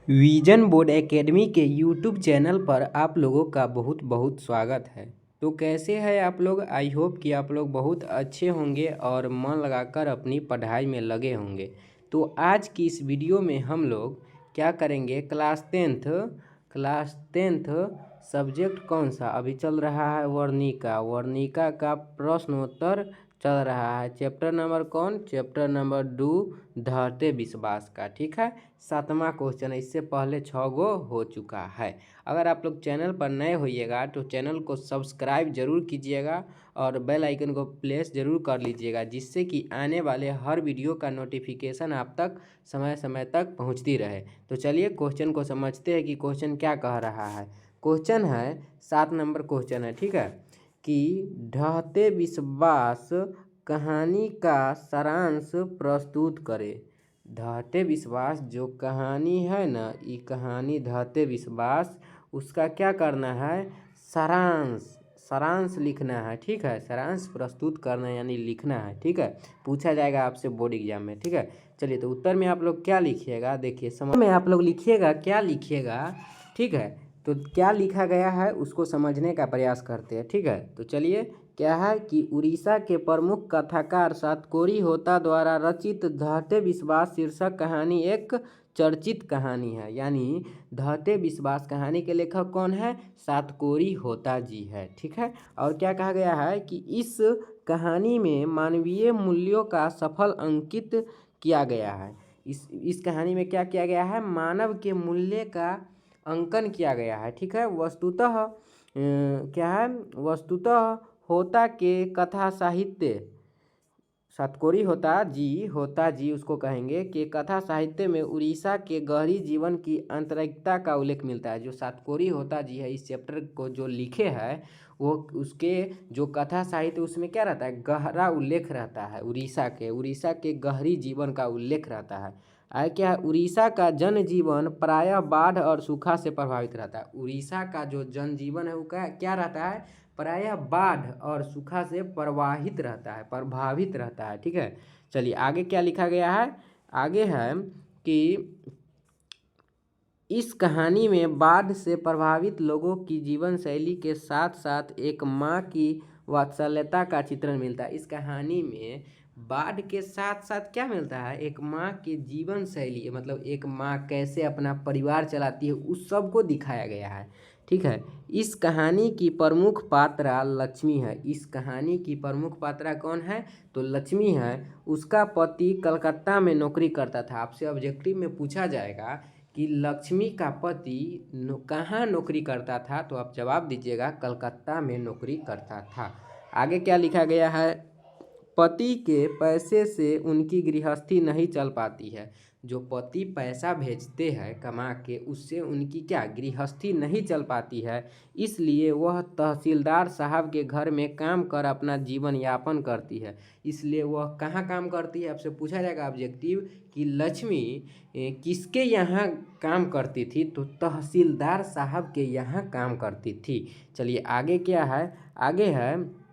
Vision board academy के YouTube channel पर आप लोगों का बहुत बहुत स्वागत है। तो कैसे हैं आप लोग? आई होप कि आप लोग बहुत अच्छे होंगे और मन लगाकर अपनी पढ़ाई में लगे होंगे। तो आज की इस वीडियो में हम लोग क्या करेंगे, क्लास टेंथ सब्जेक्ट कौन सा अभी चल रहा है, वर्णिका का प्रश्नोत्तर चल रहा है। चैप्टर नंबर कौन? चैप्टर नंबर 2 धरते विश्वास का। ठीक है, 7वां क्वेश्चन है। इससे पहले 6 गो हो चुका है। अगर आप लोग चैनल पर नए होइएगा तो चैनल को सब्सक्राइब जरूर कीजिएगा और बेल आइकन को प्रेस जरूर कर लीजिएगा, जिससे कि आने वाले हर वीडियो का नोटिफिकेशन आप तक समय समय तक पहुंचती रहे। तो चलिए क्वेश्चन को समझते हैं कि क्वेश्चन क्या कह रहा है। क्वेश्चन है 7 नंबर क्वेश्चन है। ठीक है, कि ढहते विश्वास कहानी का सारांश प्रस्तुत करे। ढहते विश्वास जो कहानी है ना, ये कहानी ढहते विश्वास, उसका क्या करना है? सारांश लिखना है। ठीक है, सारांश प्रस्तुत करना यानी लिखना है। ठीक है, पूछा जाएगा आपसे बोर्ड एग्जाम में। ठीक है, चलिए तो उत्तर में आप लोग क्या लिखिएगा, देखिए समझ में आप लोग लिखिएगा क्या लिखिएगा। ठीक है, तो क्या लिखा गया है उसको समझने का प्रयास करते हैं। ठीक है, तो चलिए क्या है कि उड़ीसा के प्रमुख कथाकार सातकोरी होता द्वारा रचित ढहते विश्वास शीर्षक कहानी एक चर्चित कहानी है। यानी ढहते विश्वास कहानी के लेखक कौन है? सातकोरी होता जी है। ठीक है, और क्या कहा गया है कि इस कहानी में मानवीय मूल्यों का सफल अंकित किया गया है। इस कहानी में क्या किया गया है? मानव के मूल्य का अंकन किया गया है। ठीक है, वस्तुतः क्या है? वस्तुतः होता के कथा साहित्य, सातकोरी होता जी उसको कहेंगे कि कथा साहित्य में उड़ीसा के गहरी जीवन की आंतरिकता का उल्लेख मिलता है। जो सातकोरी होता जी है, इस चैप्टर को जो लिखे हैं, वो उसके जो कथा साहित्य उसमें क्या रहता है? गहरा उल्लेख रहता है। उड़ीसा के गहरी जीवन का उल्लेख रहता है। आगे क्या है? उड़ीसा का जनजीवन प्रायः बाढ़ और सूखा से प्रभावित रहता है। उड़ीसा का जो जनजीवन है वो क्या रहता है? प्रायः बाढ़ और सूखा से प्रभावित रहता है। ठीक है, चलिए आगे क्या लिखा गया है? आगे है कि इस कहानी में बाढ़ से प्रभावित लोगों की जीवन शैली के साथ साथ एक माँ की वात्सल्यता का चित्रण मिलता है। इस कहानी में बाढ़ के साथ साथ क्या मिलता है? एक माँ की जीवन शैली, मतलब एक माँ कैसे अपना परिवार चलाती है, उस सब को दिखाया गया है। ठीक है, इस कहानी की प्रमुख पात्रा लक्ष्मी है। इस कहानी की प्रमुख पात्रा कौन है? तो लक्ष्मी है। उसका पति कलकत्ता में नौकरी करता था। आपसे ऑब्जेक्टिव में पूछा जाएगा कि लक्ष्मी का पति कहाँ नौकरी करता था, तो आप जवाब दीजिएगा कलकत्ता में नौकरी करता था। आगे क्या लिखा गया है? पति के पैसे से उनकी गृहस्थी नहीं चल पाती है। जो पति पैसा भेजते हैं कमा के, उससे उनकी क्या गृहस्थी नहीं चल पाती है। इसलिए वह तहसीलदार साहब के घर में काम कर अपना जीवन यापन करती है। इसलिए वह कहाँ काम करती है? आपसे पूछा जाएगा ऑब्जेक्टिव कि लक्ष्मी किसके यहाँ काम करती थी, तो तहसीलदार साहब के यहाँ काम करती थी। चलिए आगे क्या है? आगे है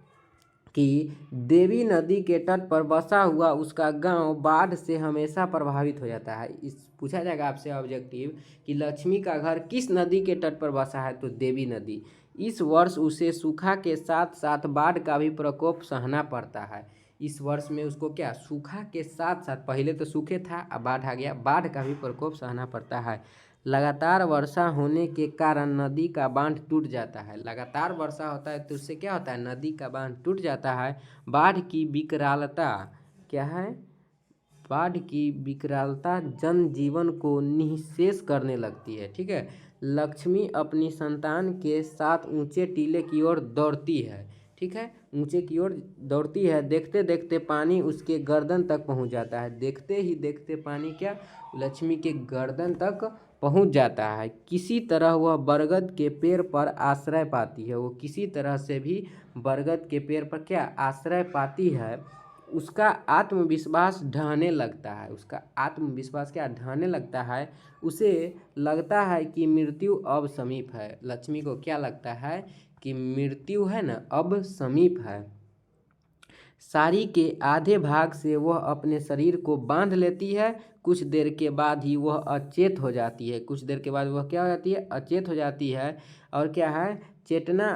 कि देवी नदी के तट पर बसा हुआ उसका गांव बाढ़ से हमेशा प्रभावित हो जाता है। इस पूछा जाएगा आपसे ऑब्जेक्टिव कि लक्ष्मी का घर किस नदी के तट पर बसा है, तो देवी नदी। इस वर्ष उसे सूखा के साथ साथ बाढ़ का भी प्रकोप सहना पड़ता है। इस वर्ष में उसको क्या, सूखा के साथ साथ, पहले तो सूखे था अब बाढ़ आ गया, बाढ़ का भी प्रकोप सहना पड़ता है। लगातार वर्षा होने के कारण नदी का बांध टूट जाता है। लगातार वर्षा होता है तो उससे क्या होता है? नदी का बांध टूट जाता है। बाढ़ की विकरालता क्या है? बाढ़ की विकरालता जनजीवन को निःशेष करने लगती है। ठीक है, लक्ष्मी अपनी संतान के साथ ऊंचे टीले की ओर दौड़ती है। ठीक है, ऊंचे की ओर दौड़ती है। देखते देखते पानी उसके गर्दन तक पहुंच जाता है। देखते ही देखते पानी क्या, लक्ष्मी के गर्दन तक पहुंच जाता है। किसी तरह वह बरगद के पेड़ पर आश्रय पाती है। वो किसी तरह से भी बरगद के पेड़ पर क्या आश्रय पाती है। उसका आत्मविश्वास ढहने लगता है। उसका आत्मविश्वास क्या ढहने लगता है? उसे लगता है कि मृत्यु अब समीप है। लक्ष्मी को क्या लगता है कि मृत्यु है ना अब समीप है। साड़ी के आधे भाग से वह अपने शरीर को बांध लेती है। कुछ देर के बाद ही वह अचेत हो जाती है। कुछ देर के बाद वह क्या हो जाती है? अचेत हो जाती है। और क्या है? चेतना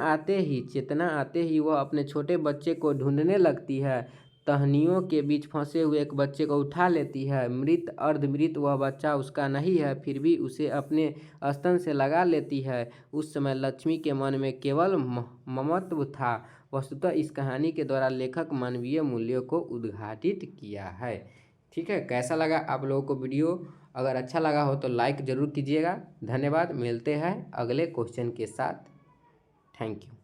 आते ही वह अपने छोटे बच्चे को ढूंढने लगती है। टहनियों के बीच फंसे हुए एक बच्चे को उठा लेती है। मृत अर्धमृत वह बच्चा उसका नहीं है, फिर भी उसे अपने स्तन से लगा लेती है। उस समय लक्ष्मी के मन में केवल ममत्व था। वस्तुतः इस कहानी के द्वारा लेखक मानवीय मूल्यों को उद्घाटित किया है। ठीक है, कैसा लगा आप लोगों को वीडियो? अगर अच्छा लगा हो तो लाइक ज़रूर कीजिएगा। धन्यवाद। मिलते हैं अगले क्वेश्चन के साथ। Thank you.